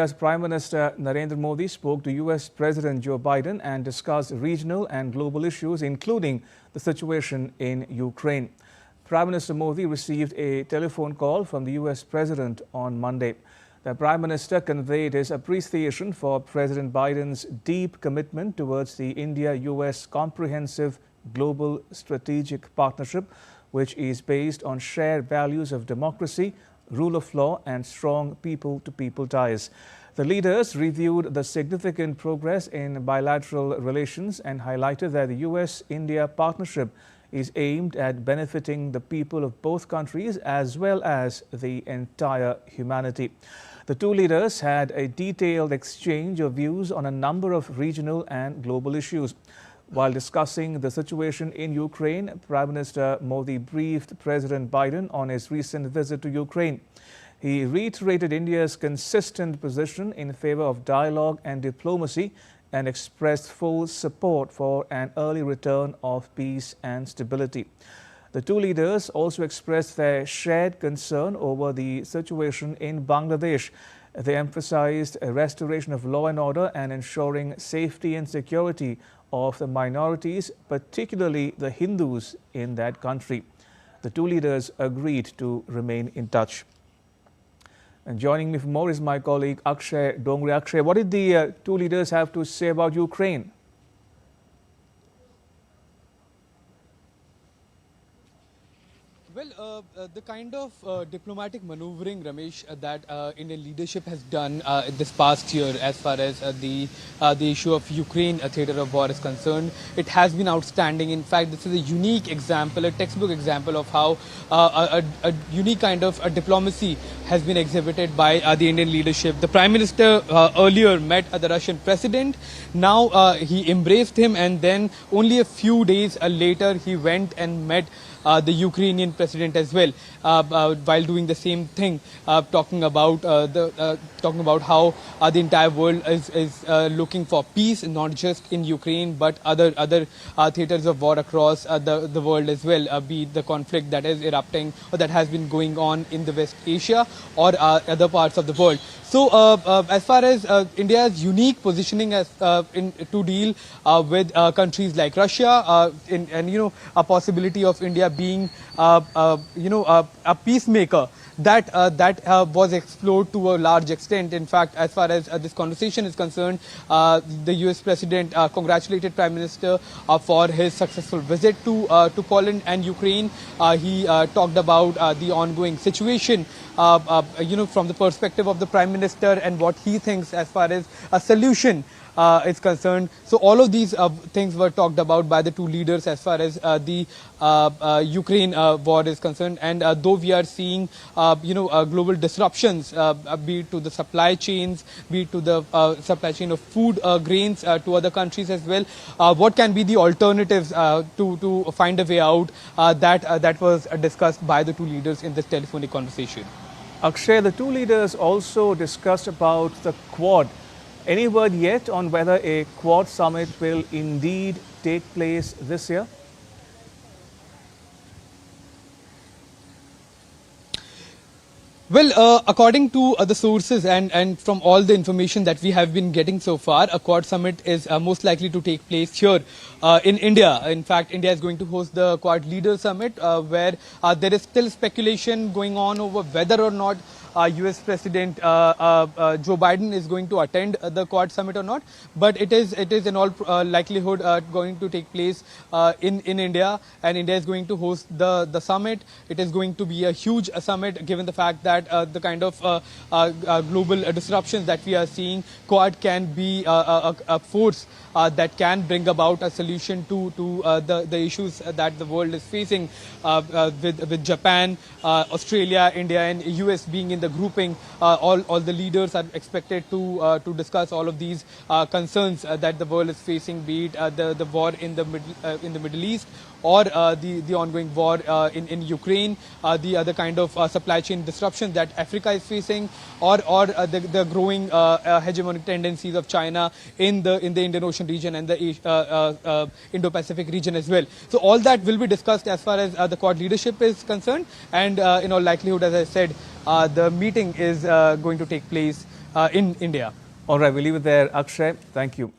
As Prime Minister Narendra Modi spoke to US President Joe Biden and discussed regional and global issues, including the situation in Ukraine. Prime Minister Modi received a telephone call from the US President on Monday. The Prime Minister conveyed his appreciation for President Biden's deep commitment towards the India-US comprehensive global strategic partnership, which is based on shared values of democracy, rule of law and strong people-to-people ties. The leaders reviewed the significant progress in bilateral relations and highlighted that the US-India partnership is aimed at benefiting the people of both countries as well as the entire humanity. The two leaders had a detailed exchange of views on a number of regional and global issues. While discussing the situation in Ukraine, Prime Minister Modi briefed President Biden on his recent visit to Ukraine. He reiterated India's consistent position in favor of dialogue and diplomacy and expressed full support for an early return of peace and stability. The two leaders also expressed their shared concern over the situation in Bangladesh. They emphasized a restoration of law and order and ensuring safety and security of the minorities, particularly the Hindus in that country. The two leaders agreed to remain in touch. And joining me for more is my colleague Akshay Dongre. Akshay, what did the two leaders have to say about Ukraine? Well, the kind of diplomatic maneuvering, Ramesh, that Indian leadership has done this past year as far as the issue of Ukraine, theatre of war, is concerned, it has been outstanding. In fact, this is a unique example, a textbook example of how a unique kind of diplomacy has been exhibited by the Indian leadership. The Prime Minister earlier met the Russian President. Now he embraced him, and then only a few days later he went and met the Ukrainian president as well, while doing the same thing, talking about how the entire world is looking for peace, not just in Ukraine but other theatres of war across the world as well, be it the conflict that is erupting or that has been going on in the West Asia or other parts of the world. So, as far as India's unique positioning as to deal with countries like Russia, and a possibility of India being a peacemaker, that was explored to a large extent. In fact, as far as this conversation is concerned, the US President congratulated Prime Minister for his successful visit to Poland and Ukraine. He talked about the ongoing situation, from the perspective of the Prime Minister and what he thinks as far as a solution is concerned. So all of these things were talked about by the two leaders as far as the Ukraine war is concerned. And though we are seeing global disruptions, be it to the supply chains, be it to the supply chain of food grains to other countries as well, what can be the alternatives to find a way out, that was discussed by the two leaders in this telephonic conversation. Akshay, the two leaders also discussed about the Quad. Any word yet on whether a Quad summit will indeed take place this year? Well, according to the sources and from all the information that we have been getting so far, a Quad summit is most likely to take place here in India. In fact, India is going to host the Quad Leader Summit, where there is still speculation going on over whether or not US President Joe Biden is going to attend the Quad summit or not, but it is in all likelihood going to take place in India, and India is going to host the summit. It is going to be a huge summit, given the fact that the kind of global disruptions that we are seeing. Quad can be a force that can bring about a solution to the issues that the world is facing, with Japan, Australia, India and US being in the grouping. All the leaders are expected to discuss all of these concerns that the world is facing, be it the war in the Middle East, or the ongoing war in Ukraine, the other kind of supply chain disruption that Africa is facing, or the growing hegemonic tendencies of China in the Indian Ocean region and the Indo-Pacific region as well. So all that will be discussed as far as the Quad leadership is concerned, and in all likelihood, as I said, the meeting is going to take place in India. All right, we'll leave it there. Akshay, thank you.